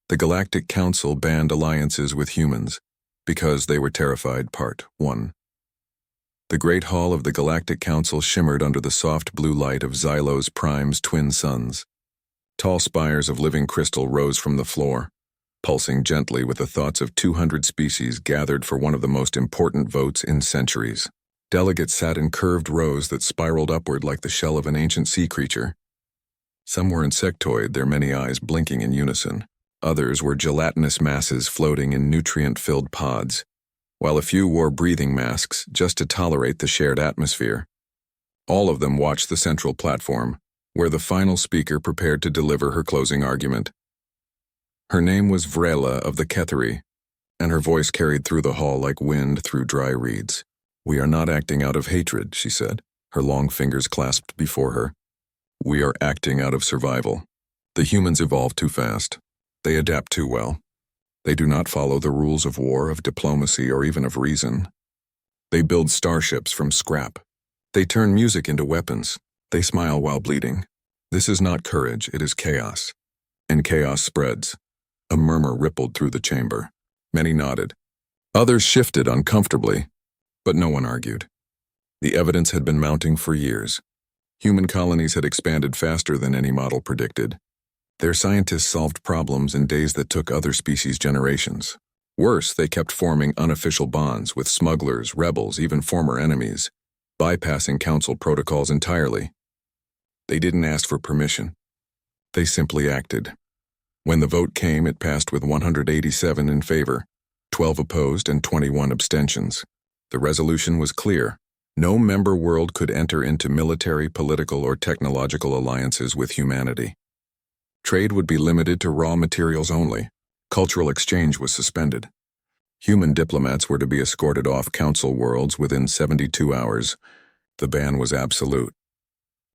The Galactic Council banned alliances with humans because they were terrified. Part 1. The Great Hall of the Galactic Council shimmered under the soft blue light of Xylos Prime's twin suns. Tall spires of living crystal rose from the floor, pulsing gently with the thoughts of 200 species gathered for one of the most important votes in centuries. Delegates sat in curved rows that spiraled upward like the shell of an ancient sea creature. Some were insectoid, their many eyes blinking in unison. Others were gelatinous masses floating in nutrient-filled pods, while a few wore breathing masks just to tolerate the shared atmosphere. All of them watched the central platform, where the final speaker prepared to deliver her closing argument. Her name was Vrela of the Ketheri, and her voice carried through the hall like wind through dry reeds. "We are not acting out of hatred," she said, her long fingers clasped before her. "We are acting out of survival. The humans evolve too fast. They adapt too well. They do not follow the rules of war, of diplomacy, or even of reason. They build starships from scrap. They turn music into weapons. They smile while bleeding. This is not courage, it is chaos. And chaos spreads." A murmur rippled through the chamber. Many nodded. Others shifted uncomfortably, but no one argued. The evidence had been mounting for years. Human colonies had expanded faster than any model predicted. Their scientists solved problems in days that took other species generations. Worse, they kept forming unofficial bonds with smugglers, rebels, even former enemies, bypassing council protocols entirely. They didn't ask for permission. They simply acted. When the vote came, it passed with 187 in favor, 12 opposed, and 21 abstentions. The resolution was clear. No member world could enter into military, political, or technological alliances with humanity. Trade would be limited to raw materials only. Cultural exchange was suspended. Human diplomats were to be escorted off council worlds within 72 hours. The ban was absolute.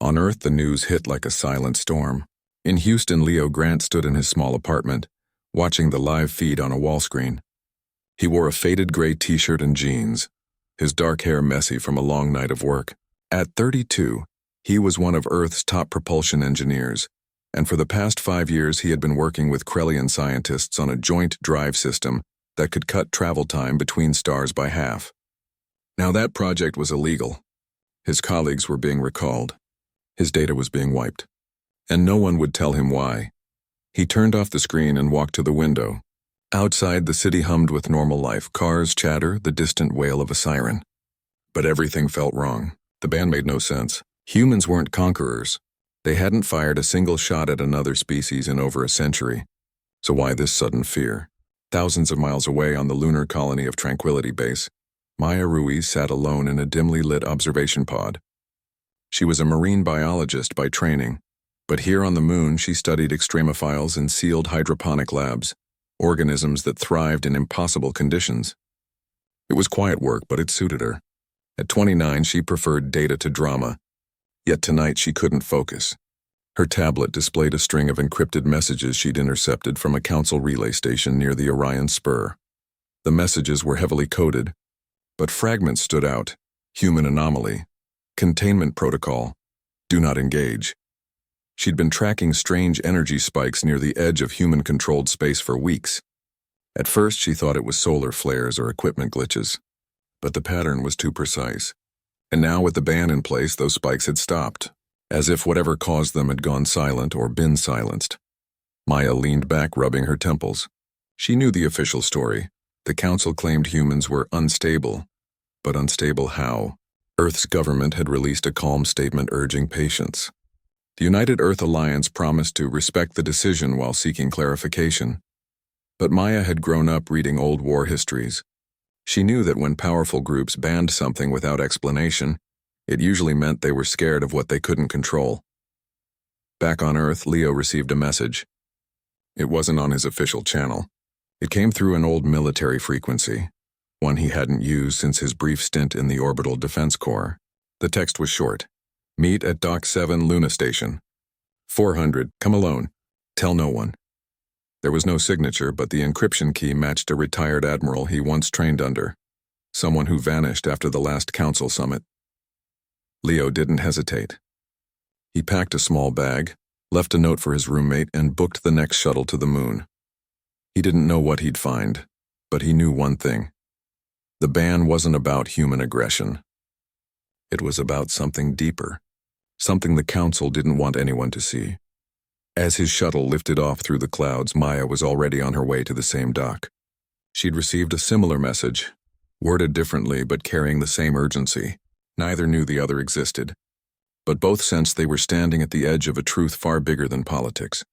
On Earth, the news hit like a silent storm. In Houston, Leo Grant stood in his small apartment, watching the live feed on a wall screen. He wore a faded gray t-shirt and jeans, his dark hair messy from a long night of work. At 32, he was one of Earth's top propulsion engineers, and for the past 5 years he had been working with Krellian scientists on a joint drive system that could cut travel time between stars by half. Now that project was illegal. His colleagues were being recalled. His data was being wiped. And no one would tell him why. He turned off the screen and walked to the window. Outside, the city hummed with normal life, cars, chatter, the distant wail of a siren. But everything felt wrong. The ban made no sense. Humans weren't conquerors. They hadn't fired a single shot at another species in over a century. So why this sudden fear? Thousands of miles away on the lunar colony of Tranquility Base, Maya Ruiz sat alone in a dimly lit observation pod. She was a marine biologist by training, but here on the moon she studied extremophiles in sealed hydroponic labs, organisms that thrived in impossible conditions. It was quiet work, but it suited her. At 29, she preferred data to drama. Yet tonight she couldn't focus. Her tablet displayed a string of encrypted messages she'd intercepted from a council relay station near the Orion Spur. The messages were heavily coded, but fragments stood out. Human anomaly. Containment protocol. Do not engage. She'd been tracking strange energy spikes near the edge of human-controlled space for weeks. At first she thought it was solar flares or equipment glitches, but the pattern was too precise. And now with the ban in place, those spikes had stopped, as if whatever caused them had gone silent or been silenced. Maya leaned back, rubbing her temples. She knew the official story. The council claimed humans were unstable. But unstable how? Earth's government had released a calm statement urging patience. The United Earth Alliance promised to respect the decision while seeking clarification. But Maya had grown up reading old war histories. She knew that when powerful groups banned something without explanation, it usually meant they were scared of what they couldn't control. Back on Earth, Leo received a message. It wasn't on his official channel. It came through an old military frequency, one he hadn't used since his brief stint in the Orbital Defense Corps. The text was short. Meet at Dock 7 Luna Station. 400, come alone. Tell no one. There was no signature, but the encryption key matched a retired admiral he once trained under, someone who vanished after the last council summit. Leo didn't hesitate. He packed a small bag, left a note for his roommate, and booked the next shuttle to the moon. He didn't know what he'd find, but he knew one thing. The ban wasn't about human aggression. It was about something deeper, something the Council didn't want anyone to see. As his shuttle lifted off through the clouds, Maya was already on her way to the same dock. She'd received a similar message, worded differently but carrying the same urgency. Neither knew the other existed, but both sensed they were standing at the edge of a truth far bigger than politics.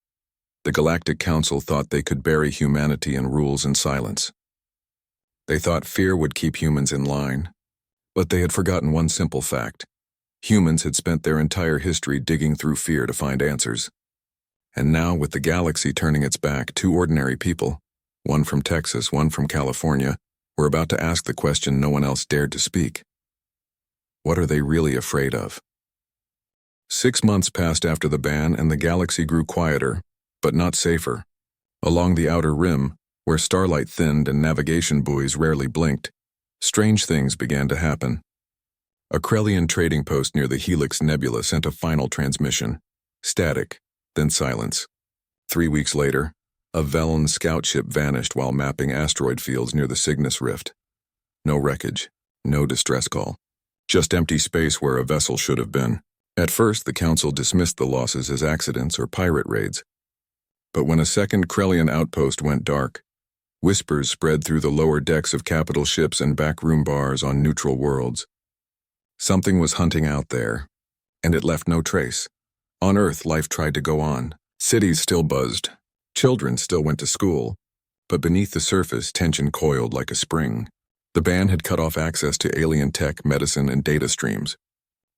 The Galactic Council thought they could bury humanity in rules and silence. They thought fear would keep humans in line, but they had forgotten one simple fact. Humans had spent their entire history digging through fear to find answers. And now, with the galaxy turning its back, two ordinary people, one from Texas, one from California, were about to ask the question no one else dared to speak. What are they really afraid of? 6 months passed after the ban, and the galaxy grew quieter, but not safer. Along the outer rim, where starlight thinned and navigation buoys rarely blinked, strange things began to happen. A Krellian trading post near the Helix Nebula sent a final transmission. Static, then silence. 3 weeks later, a Velen scout ship vanished while mapping asteroid fields near the Cygnus Rift. No wreckage, no distress call. Just empty space where a vessel should have been. At first, the Council dismissed the losses as accidents or pirate raids. But when a second Krellian outpost went dark, whispers spread through the lower decks of capital ships and backroom bars on neutral worlds. Something was hunting out there, and it left no trace. On Earth, life tried to go on. Cities still buzzed. Children still went to school. But beneath the surface, tension coiled like a spring. The ban had cut off access to alien tech, medicine, and data streams.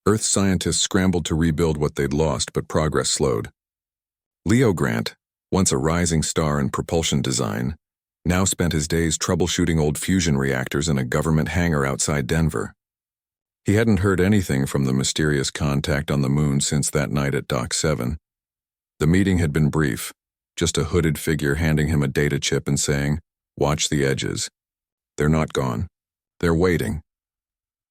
Earth scientists scrambled to rebuild what they'd lost, but progress slowed. Leo Grant, once a rising star in propulsion design, now spent his days troubleshooting old fusion reactors in a government hangar outside Denver. He hadn't heard anything from the mysterious contact on the moon since that night at Dock 7. The meeting had been brief, just a hooded figure handing him a data chip and saying, "Watch the edges. They're not gone. They're waiting."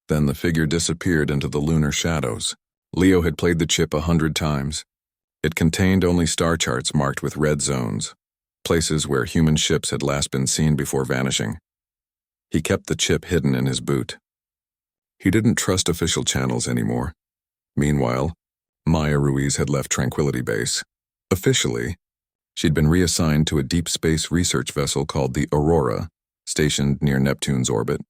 Then the figure disappeared into the lunar shadows. Leo had played the chip 100 times. It contained only star charts marked with red zones, places where human ships had last been seen before vanishing. He kept the chip hidden in his boot. He didn't trust official channels anymore. Meanwhile, Maya Ruiz had left Tranquility Base. Officially, she'd been reassigned to a deep space research vessel called the Aurora, stationed near Neptune's orbit.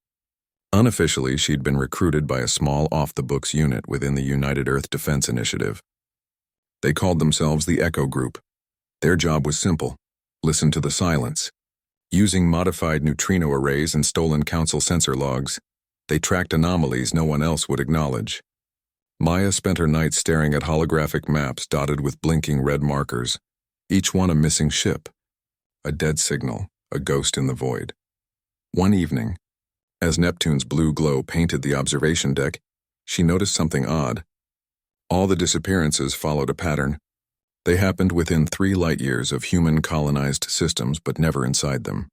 Unofficially, she'd been recruited by a small off-the-books unit within the United Earth Defense Initiative. They called themselves the Echo Group. Their job was simple: listen to the silence. Using modified neutrino arrays and stolen Council sensor logs, they tracked anomalies no one else would acknowledge. Maya spent her nights staring at holographic maps dotted with blinking red markers, each one a missing ship, a dead signal, a ghost in the void. One evening, as Neptune's blue glow painted the observation deck, she noticed something odd. All the disappearances followed a pattern. They happened within 3 light-years of human-colonized systems, but never inside them.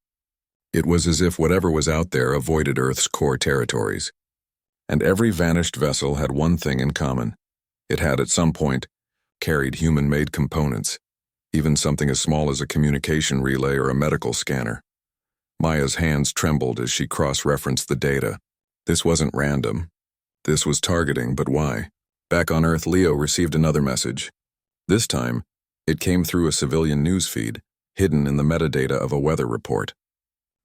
It was as if whatever was out there avoided Earth's core territories. And every vanished vessel had one thing in common. It had, at some point, carried human-made components, even something as small as a communication relay or a medical scanner. Maya's hands trembled as she cross-referenced the data. This wasn't random. This was targeting, but why? Back on Earth, Leo received another message. This time, it came through a civilian news feed, hidden in the metadata of a weather report.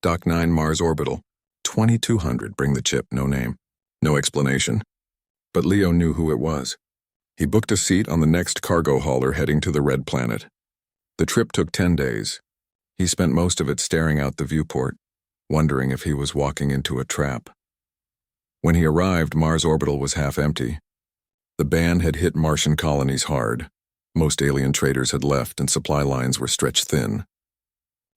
Dock 9 Mars Orbital, 2200, bring the chip, no name. No explanation. But Leo knew who it was. He booked a seat on the next cargo hauler heading to the Red Planet. The trip took 10 days. He spent most of it staring out the viewport, wondering if he was walking into a trap. When he arrived, Mars Orbital was half empty. The ban had hit Martian colonies hard. Most alien traders had left and supply lines were stretched thin.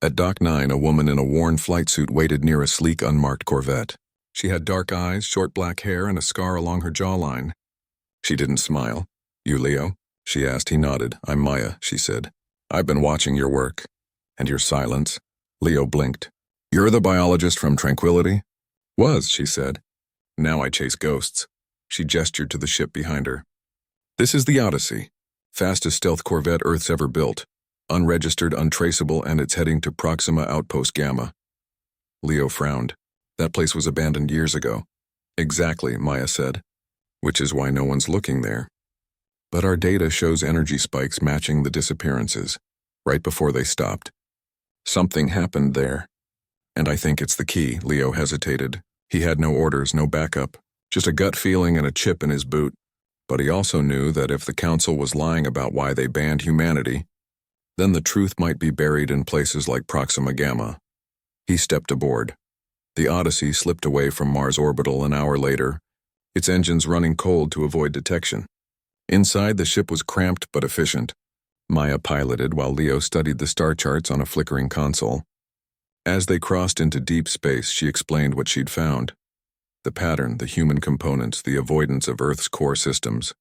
At Dock 9, a woman in a worn flight suit waited near a sleek, unmarked Corvette. She had dark eyes, short black hair, and a scar along her jawline. She didn't smile. "You, Leo?" she asked. He nodded. "I'm Maya," she said. "I've been watching your work." "And your silence?" Leo blinked. "You're the biologist from Tranquility?" "Was," she said. "Now I chase ghosts." She gestured to the ship behind her. "This is the Odyssey, fastest stealth corvette Earth's ever built. Unregistered, untraceable, and it's heading to Proxima Outpost Gamma. Leo frowned. That place was abandoned years ago. Exactly, Maya said. Which is why no one's looking there. But our data shows energy spikes matching the disappearances, right before they stopped. Something happened there. And I think it's the key. Leo hesitated. He had no orders, no backup, just a gut feeling and a chip in his boot. But he also knew that if the Council was lying about why they banned humanity, then the truth might be buried in places like Proxima Gamma. He stepped aboard. The Odyssey slipped away from Mars orbital an hour later, its engines running cold to avoid detection. Inside, the ship was cramped but efficient. Maya piloted while Leo studied the star charts on a flickering console. As they crossed into deep space, she explained what she'd found. The pattern, the human components, the avoidance of Earth's core systems.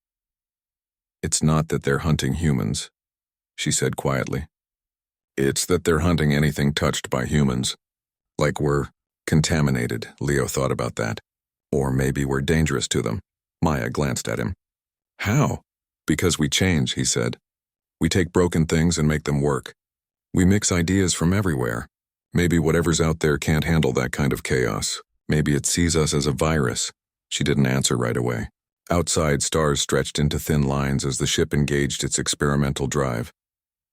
It's not that they're hunting humans, she said quietly. It's that they're hunting anything touched by humans. Like we're contaminated, Leo thought about that. Or maybe we're dangerous to them. Maya glanced at him. How? Because we change, he said. We take broken things and make them work. We mix ideas from everywhere. Maybe whatever's out there can't handle that kind of chaos. Maybe it sees us as a virus. She didn't answer right away. Outside, stars stretched into thin lines as the ship engaged its experimental drive.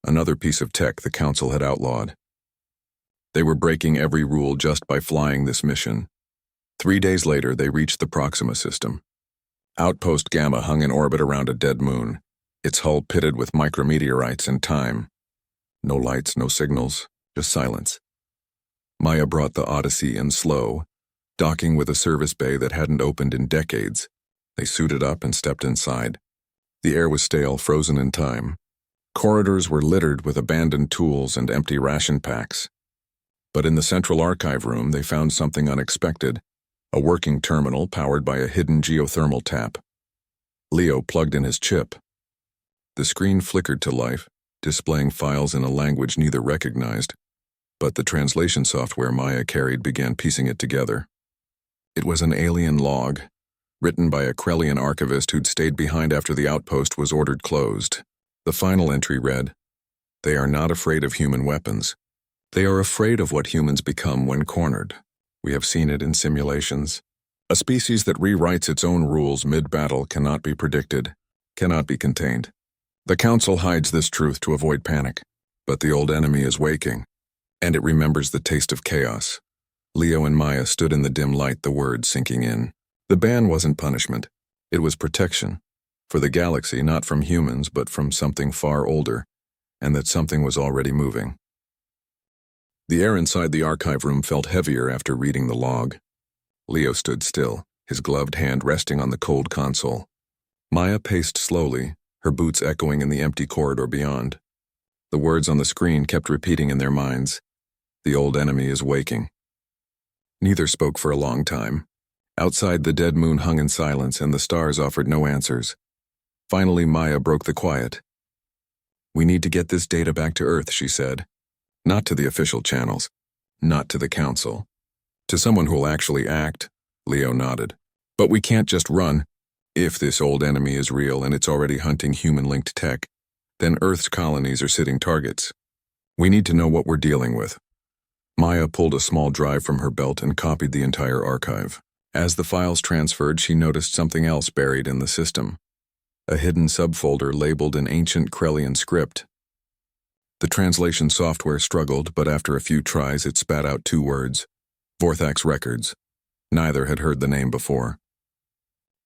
Another piece of tech the Council had outlawed. They were breaking every rule just by flying this mission. 3 days later, they reached the Proxima system. Outpost Gamma hung in orbit around a dead moon, its hull pitted with micrometeorites and time. No lights, no signals, just silence. Maya brought the Odyssey in slow, docking with a service bay that hadn't opened in decades. They suited up and stepped inside. The air was stale, frozen in time. Corridors were littered with abandoned tools and empty ration packs. But in the central archive room, they found something unexpected, a working terminal powered by a hidden geothermal tap. Leo plugged in his chip. The screen flickered to life, displaying files in a language neither recognized, but the translation software Maya carried began piecing it together. It was an alien log, written by a Krellian archivist who'd stayed behind after the outpost was ordered closed. The final entry read, "They are not afraid of human weapons. They are afraid of what humans become when cornered. We have seen it in simulations. A species that rewrites its own rules mid-battle cannot be predicted, cannot be contained. The Council hides this truth to avoid panic, but the old enemy is waking, and it remembers the taste of chaos." Leo and Maya stood in the dim light, the words sinking in. The ban wasn't punishment. It was protection. For the galaxy, not from humans, but from something far older, and that something was already moving. The air inside the archive room felt heavier after reading the log. Leo stood still, his gloved hand resting on the cold console. Maya paced slowly, her boots echoing in the empty corridor beyond. The words on the screen kept repeating in their minds. The old enemy is waking. Neither spoke for a long time. Outside, the dead moon hung in silence and the stars offered no answers. Finally, Maya broke the quiet. "We need to get this data back to Earth," she said. "Not to the official channels. Not to the Council. To someone who'll actually act." Leo nodded. "But we can't just run. If this old enemy is real and it's already hunting human-linked tech, then Earth's colonies are sitting targets. We need to know what we're dealing with." Maya pulled a small drive from her belt and copied the entire archive. As the files transferred, she noticed something else buried in the system. A hidden subfolder labeled in ancient Krellian script. The translation software struggled, but after a few tries it spat out 2 words. Vorthax Records. Neither had heard the name before.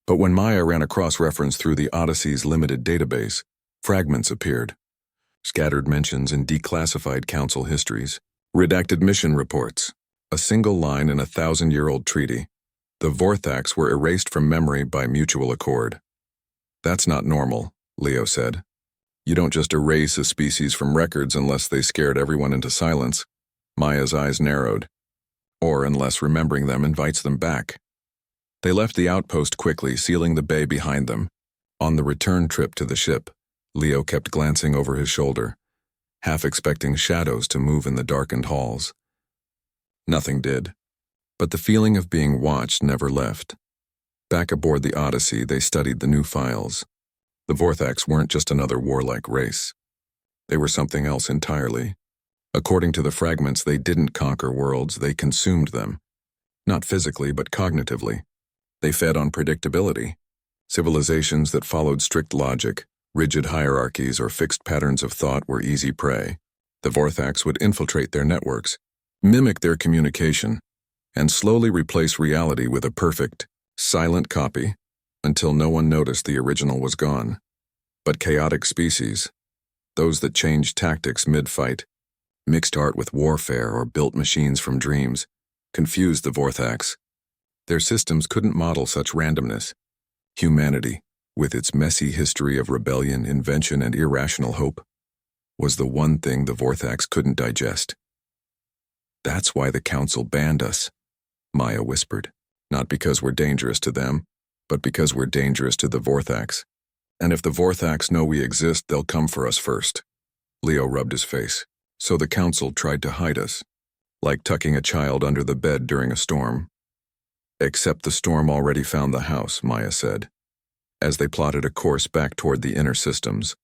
But when Maya ran a cross-reference through the Odyssey's limited database, fragments appeared. Scattered mentions in declassified Council histories. Redacted mission reports. A single line in a 1,000-year-old treaty. The Vorthax were erased from memory by mutual accord. "That's not normal," Leo said. "You don't just erase a species from records unless they scared everyone into silence." Maya's eyes narrowed. "Or unless remembering them invites them back." They left the outpost quickly, sealing the bay behind them. On the return trip to the ship, Leo kept glancing over his shoulder, half expecting shadows to move in the darkened halls. Nothing did, but the feeling of being watched never left. Back aboard the Odyssey, they studied the new files. The Vorthax weren't just another warlike race. They were something else entirely. According to the fragments, they didn't conquer worlds, they consumed them. Not physically, but cognitively. They fed on predictability. Civilizations that followed strict logic, rigid hierarchies, or fixed patterns of thought were easy prey. The Vorthax would infiltrate their networks, mimic their communication, and slowly replace reality with a perfect, silent copy until no one noticed the original was gone. But chaotic species, those that changed tactics mid-fight, mixed art with warfare, or built machines from dreams, confused the Vorthax. Their systems couldn't model such randomness. Humanity, with its messy history of rebellion, invention, and irrational hope, was the one thing the Vorthax couldn't digest. "That's why the Council banned us," Maya whispered. "Not because we're dangerous to them, but because we're dangerous to the Vorthax. And if the Vorthax know we exist, they'll come for us first." Leo rubbed his face. "So the Council tried to hide us, like tucking a child under the bed during a storm." "Except the storm already found the house," Maya said, as they plotted a course back toward the inner systems.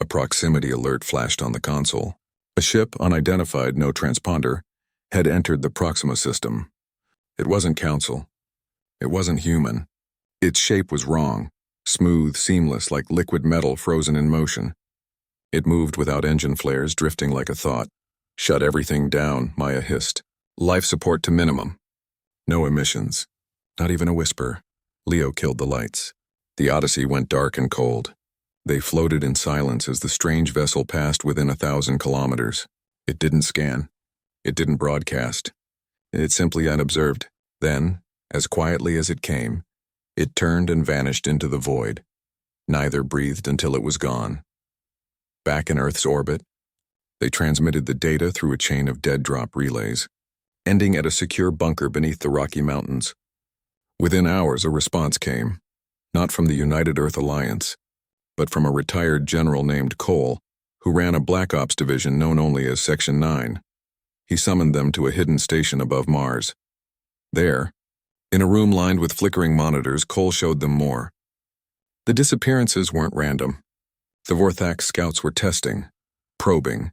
A proximity alert flashed on the console. A ship, unidentified, no transponder, had entered the Proxima system. It wasn't Council. It wasn't human. Its shape was wrong, smooth, seamless, like liquid metal frozen in motion. It moved without engine flares, drifting like a thought. "Shut everything down," Maya hissed. "Life support to minimum. No emissions. Not even a whisper." Leo killed the lights. The Odyssey went dark and cold. They floated in silence as the strange vessel passed within 1,000 kilometers. It didn't scan. It didn't broadcast. It simply unobserved. Then, as quietly as it came, it turned and vanished into the void. Neither breathed until it was gone. Back in Earth's orbit, they transmitted the data through a chain of dead-drop relays, ending at a secure bunker beneath the Rocky Mountains. Within hours, a response came, not from the United Earth Alliance, but from a retired general named Cole, who ran a Black Ops division known only as Section 9. He summoned them to a hidden station above Mars. There, in a room lined with flickering monitors, Cole showed them more. The disappearances weren't random. The Vorthax scouts were testing, probing,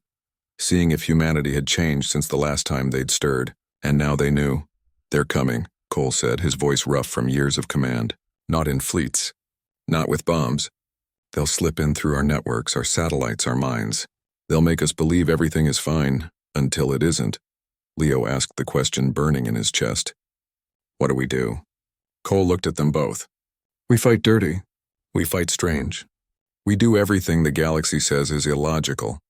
seeing if humanity had changed since the last time they'd stirred, and now they knew. "They're coming," Cole said, his voice rough from years of command. "Not in fleets. Not with bombs. They'll slip in through our networks, our satellites, our minds. They'll make us believe everything is fine, until it isn't." Leo asked the question burning in his chest. "What do we do?" Cole looked at them both. "We fight dirty. We fight strange. We do everything the galaxy says is illogical,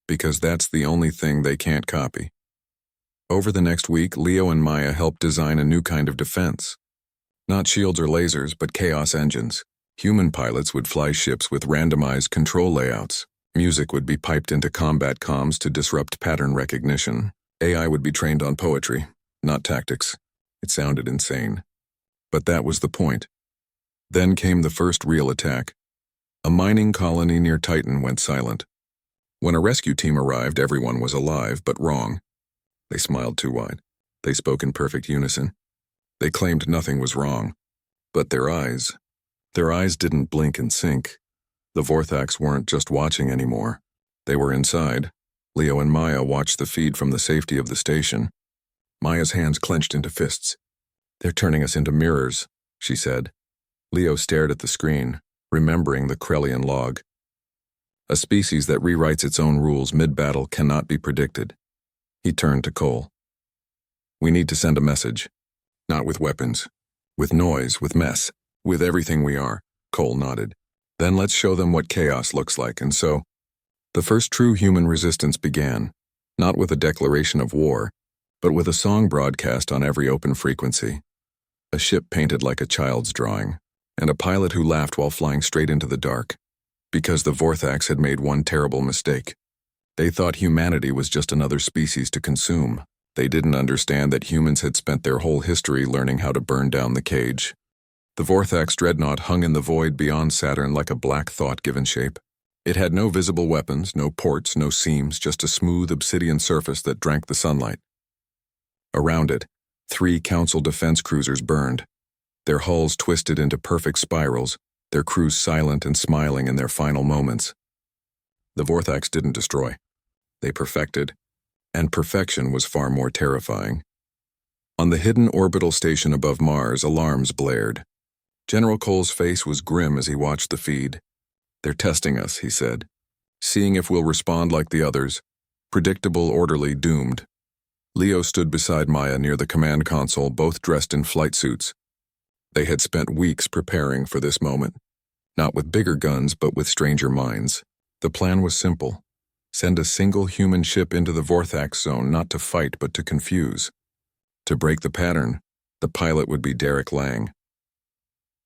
because that's the only thing they can't copy." Over the next week, Leo and Maya helped design a new kind of defense. Not shields or lasers, but chaos engines. Human pilots would fly ships with randomized control layouts. Music would be piped into combat comms to disrupt pattern recognition. AI would be trained on poetry, not tactics. It sounded insane. But that was the point. Then came the first real attack. A mining colony near Titan went silent. When a rescue team arrived, everyone was alive, but wrong. They smiled too wide. They spoke in perfect unison. They claimed nothing was wrong. But their eyes didn't blink and sync. The Vorthax weren't just watching anymore. They were inside. Leo and Maya watched the feed from the safety of the station. Maya's hands clenched into fists. "They're turning us into mirrors," she said. Leo stared at the screen, remembering the Krellian log. A species that rewrites its own rules mid-battle cannot be predicted. He turned to Cole. "We need to send a message. Not with weapons. With noise, with mess, with everything we are." Cole nodded. "Then let's show them what chaos looks like." And so, the first true human resistance began, not with a declaration of war, but with a song broadcast on every open frequency. A ship painted like a child's drawing, and a pilot who laughed while flying straight into the dark. Because the Vorthax had made one terrible mistake. They thought humanity was just another species to consume. They didn't understand that humans had spent their whole history learning how to burn down the cage. The Vorthax dreadnought hung in the void beyond Saturn like a black thought given shape. It had no visible weapons, no ports, no seams, just a smooth obsidian surface that drank the sunlight. Around it, 3 Council defense cruisers burned, their hulls twisted into perfect spirals, their crews silent and smiling in their final moments. The Vorthax didn't destroy. They perfected, and perfection was far more terrifying. On the hidden orbital station above Mars, alarms blared. General Cole's face was grim as he watched the feed. "They're testing us," he said, "seeing if we'll respond like the others. Predictable, orderly, doomed." Leo stood beside Maya near the command console, both dressed in flight suits. They had spent weeks preparing for this moment, not with bigger guns but with stranger minds. The plan was simple. Send a single human ship into the Vorthax zone, not to fight but to confuse. To break the pattern, the pilot would be Derek Lang.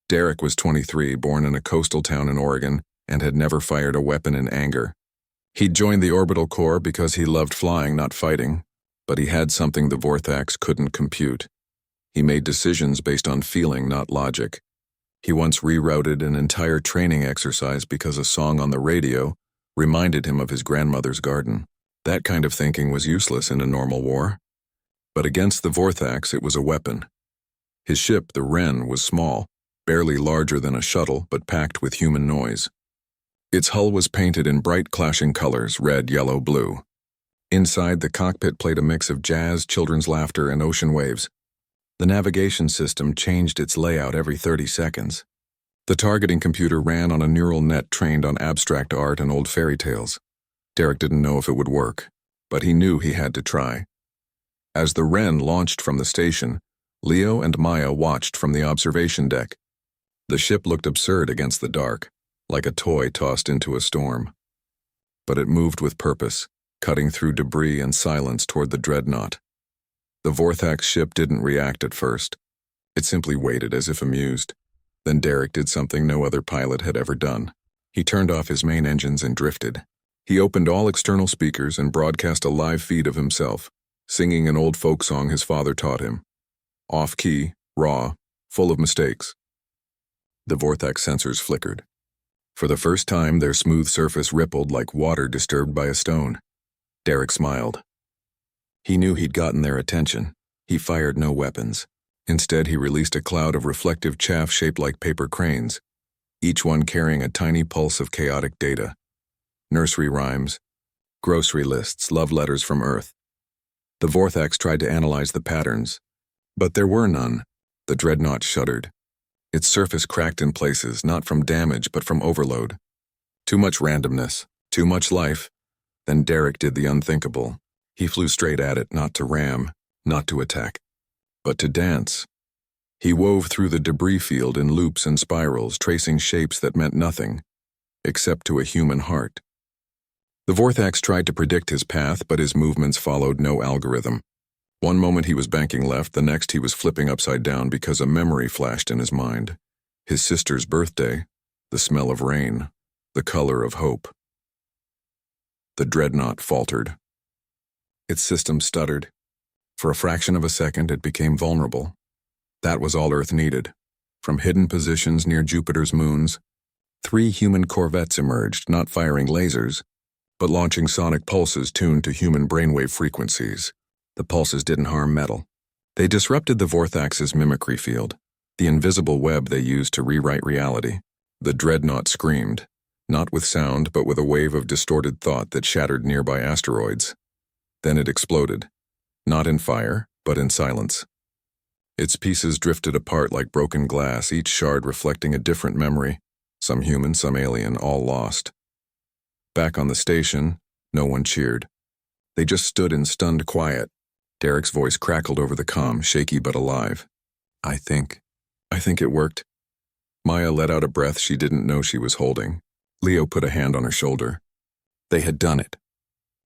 Derek was 23, born in a coastal town in Oregon, and had never fired a weapon in anger. He'd joined the Orbital Corps because he loved flying, not fighting, but he had something the Vorthax couldn't compute. He made decisions based on feeling, not logic. He once rerouted an entire training exercise because a song on the radio reminded him of his grandmother's garden. That kind of thinking was useless in a normal war. But against the Vorthax, it was a weapon. His ship, the Wren, was small, barely larger than a shuttle, but packed with human noise. Its hull was painted in bright clashing colors, red, yellow, blue. Inside, the cockpit played a mix of jazz, children's laughter, and ocean waves. The navigation system changed its layout every 30 seconds. The targeting computer ran on a neural net trained on abstract art and old fairy tales. Derek didn't know if it would work, but he knew he had to try. As the Wren launched from the station, Leo and Maya watched from the observation deck. The ship looked absurd against the dark, like a toy tossed into a storm. But it moved with purpose, cutting through debris and silence toward the dreadnought. The Vorthax ship didn't react at first. It simply waited as if amused. Then Derek did something no other pilot had ever done. He turned off his main engines and drifted. He opened all external speakers and broadcast a live feed of himself, singing an old folk song his father taught him. Off-key, raw, full of mistakes. The Vorthax sensors flickered. For the first time, their smooth surface rippled like water disturbed by a stone. Derek smiled. He knew he'd gotten their attention. He fired no weapons. Instead, he released a cloud of reflective chaff shaped like paper cranes, each one carrying a tiny pulse of chaotic data. Nursery rhymes, grocery lists, love letters from Earth. The Vorthax tried to analyze the patterns, but there were none. The dreadnought shuddered. Its surface cracked in places, not from damage but from overload. Too much randomness, too much life. Then Derek did the unthinkable. He flew straight at it, not to ram, not to attack, but to dance. He wove through the debris field in loops and spirals, tracing shapes that meant nothing, except to a human heart. The Vorthax tried to predict his path, but his movements followed no algorithm. One moment he was banking left, the next he was flipping upside down because a memory flashed in his mind. His sister's birthday, the smell of rain, the color of hope. The dreadnought faltered. Its system stuttered. For a fraction of a second, it became vulnerable. That was all Earth needed. From hidden positions near Jupiter's moons, 3 human corvettes emerged, not firing lasers, but launching sonic pulses tuned to human brainwave frequencies. The pulses didn't harm metal. They disrupted the Vorthax's mimicry field, the invisible web they used to rewrite reality. The dreadnought screamed, not with sound but with a wave of distorted thought that shattered nearby asteroids. Then it exploded, not in fire, but in silence. Its pieces drifted apart like broken glass, each shard reflecting a different memory, some human, some alien, all lost. Back on the station, no one cheered. They just stood in stunned quiet. Derek's voice crackled over the comm, shaky but alive. I think it worked." Maya let out a breath she didn't know she was holding. Leo put a hand on her shoulder. They had done it.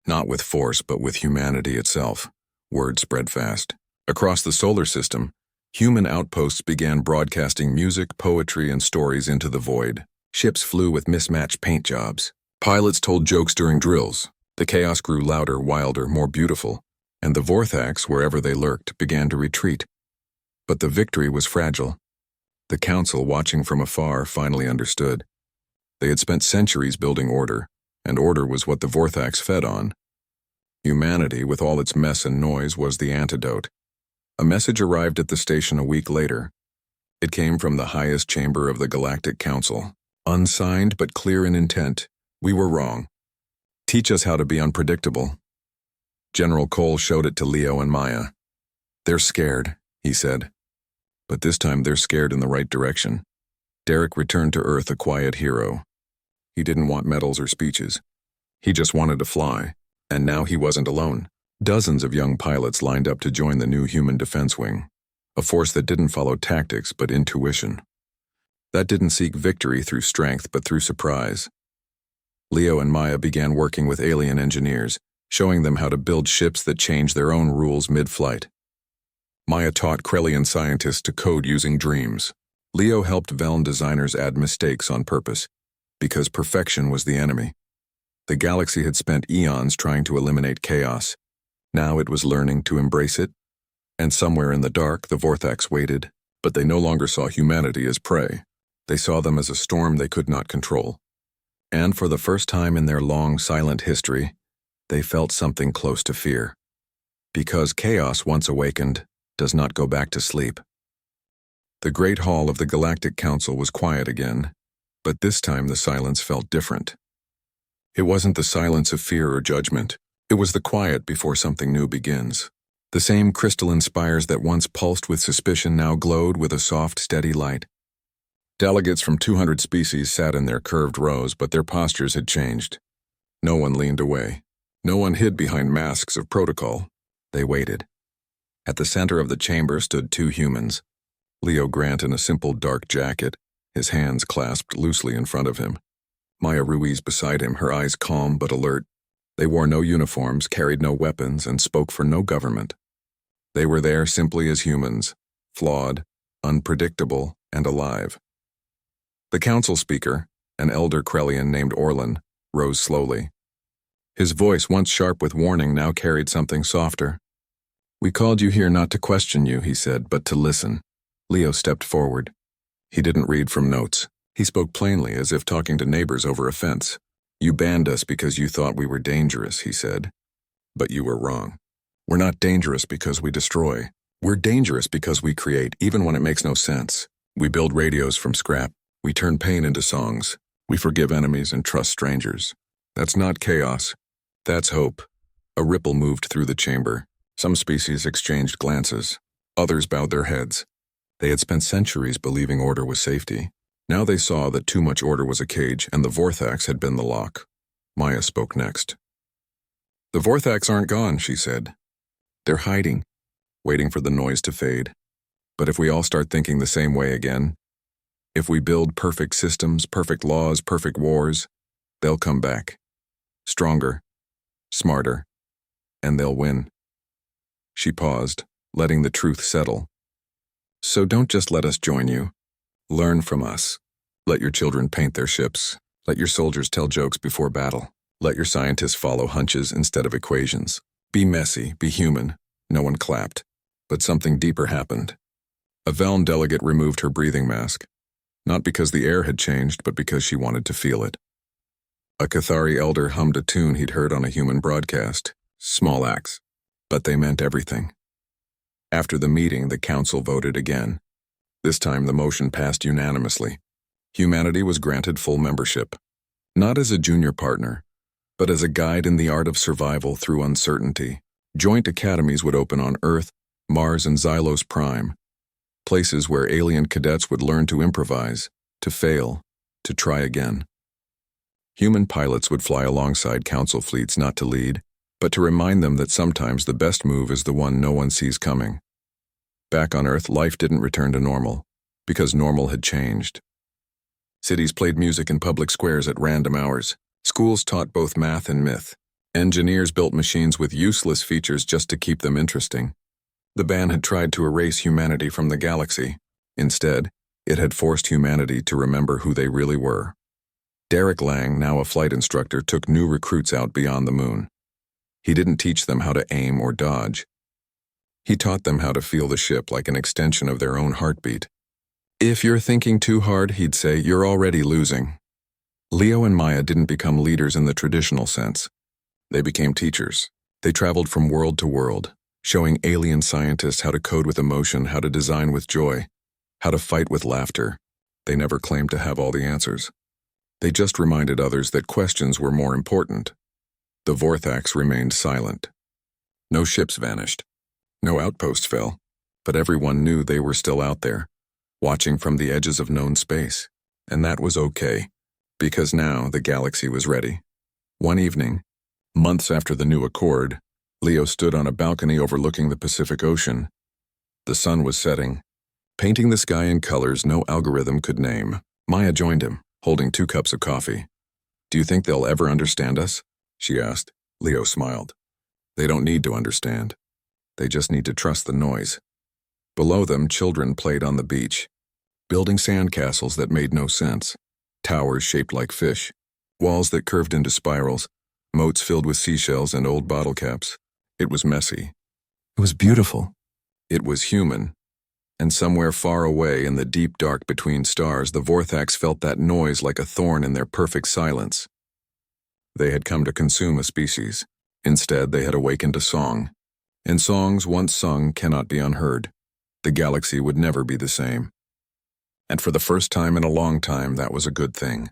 Not with force, but with humanity itself. Word spread fast. Across the solar system, human outposts began broadcasting music, poetry, and stories into the void. Ships flew with mismatched paint jobs. Pilots told jokes during drills. The chaos grew louder, wilder, more beautiful, and the Vorthax, wherever they lurked, began to retreat. But the victory was fragile. The Council, watching from afar, finally understood. They had spent centuries building order, and order was what the Vorthax fed on. Humanity, with all its mess and noise, was the antidote. A message arrived at the station a week later. It came from the highest chamber of the Galactic Council. Unsigned but clear in intent. We were wrong. Teach us how to be unpredictable. General Cole showed it to Leo and Maya. They're scared, he said. But this time they're scared in the right direction. Derek returned to Earth a quiet hero. He didn't want medals or speeches. He just wanted to fly, and now he wasn't alone. Dozens of young pilots lined up to join the new Human Defense Wing, a force that didn't follow tactics but intuition. That didn't seek victory through strength but through surprise. Leo and Maya began working with alien engineers, showing them how to build ships that changed their own rules mid-flight. Maya taught Krellian scientists to code using dreams. Leo helped Veln designers add mistakes on purpose, because perfection was the enemy. The galaxy had spent eons trying to eliminate chaos. Now it was learning to embrace it. And somewhere in the dark, the Vorthax waited, but they no longer saw humanity as prey. They saw them as a storm they could not control. And for the first time in their long, silent history, they felt something close to fear. Because chaos, once awakened, does not go back to sleep. The great hall of the Galactic Council was quiet again, but this time the silence felt different. It wasn't the silence of fear or judgment. It was the quiet before something new begins. The same crystalline spires that once pulsed with suspicion now glowed with a soft, steady light. Delegates from 200 species sat in their curved rows, but their postures had changed. No one leaned away. No one hid behind masks of protocol. They waited. At the center of the chamber stood two humans. Leo Grant in a simple dark jacket, his hands clasped loosely in front of him. Maya Ruiz beside him, her eyes calm but alert. They wore no uniforms, carried no weapons, and spoke for no government. They were there simply as humans, flawed, unpredictable, and alive. The council speaker, an elder Krellian named Orlan, rose slowly. His voice, once sharp with warning, now carried something softer. "We called you here not to question you," he said, "but to listen." Leo stepped forward. He didn't read from notes. He spoke plainly, as if talking to neighbors over a fence. "You banned us because you thought we were dangerous," he said. "But you were wrong. We're not dangerous because we destroy. We're dangerous because we create, even when it makes no sense. We build radios from scrap. We turn pain into songs. We forgive enemies and trust strangers. That's not chaos. That's hope." A ripple moved through the chamber. Some species exchanged glances. Others bowed their heads. They had spent centuries believing order was safety. Now they saw that too much order was a cage, and the Vorthax had been the lock. Maya spoke next. "The Vorthax aren't gone," she said. "They're hiding, waiting for the noise to fade. But if we all start thinking the same way again, if we build perfect systems, perfect laws, perfect wars, they'll come back. Stronger, smarter, and they'll win." She paused, letting the truth settle. "So don't just let us join you. Learn from us. Let your children paint their ships. Let your soldiers tell jokes before battle. Let your scientists follow hunches instead of equations. Be messy, be human." No one clapped, but something deeper happened. A Veln delegate removed her breathing mask, not because the air had changed, but because she wanted to feel it. A Cathari elder hummed a tune he'd heard on a human broadcast. Small acts, but they meant everything. After the meeting, the council voted again. This time the motion passed unanimously. Humanity was granted full membership, not as a junior partner, but as a guide in the art of survival through uncertainty. Joint academies would open on Earth, Mars, and Xylos Prime, places where alien cadets would learn to improvise, to fail, to try again. Human pilots would fly alongside council fleets not to lead, but to remind them that sometimes the best move is the one no one sees coming. Back on Earth, life didn't return to normal, because normal had changed. Cities played music in public squares at random hours. Schools taught both math and myth. Engineers built machines with useless features just to keep them interesting. The ban had tried to erase humanity from the galaxy. Instead, it had forced humanity to remember who they really were. Derek Lang, now a flight instructor, took new recruits out beyond the moon. He didn't teach them how to aim or dodge. He taught them how to feel the ship like an extension of their own heartbeat. "If you're thinking too hard," he'd say, "you're already losing." Leo and Maya didn't become leaders in the traditional sense. They became teachers. They traveled from world to world, showing alien scientists how to code with emotion, how to design with joy, how to fight with laughter. They never claimed to have all the answers. They just reminded others that questions were more important. The Vorthax remained silent. No ships vanished. No outpost fell. But everyone knew they were still out there, watching from the edges of known space. And that was okay, because now the galaxy was ready. One evening, months after the new accord, Leo stood on a balcony overlooking the Pacific Ocean. The sun was setting, painting the sky in colors no algorithm could name. Maya joined him, holding 2 cups of coffee. "Do you think they'll ever understand us?" she asked. Leo smiled. "They don't need to understand. They just need to trust the noise." Below them, children played on the beach, building sandcastles that made no sense, towers shaped like fish, walls that curved into spirals, moats filled with seashells and old bottle caps. It was messy. It was beautiful. It was human. And somewhere far away in the deep dark between stars, the Vorthax felt that noise like a thorn in their perfect silence. They had come to consume a species. Instead, they had awakened a song. And songs once sung cannot be unheard. The galaxy would never be the same. And for the first time in a long time, that was a good thing.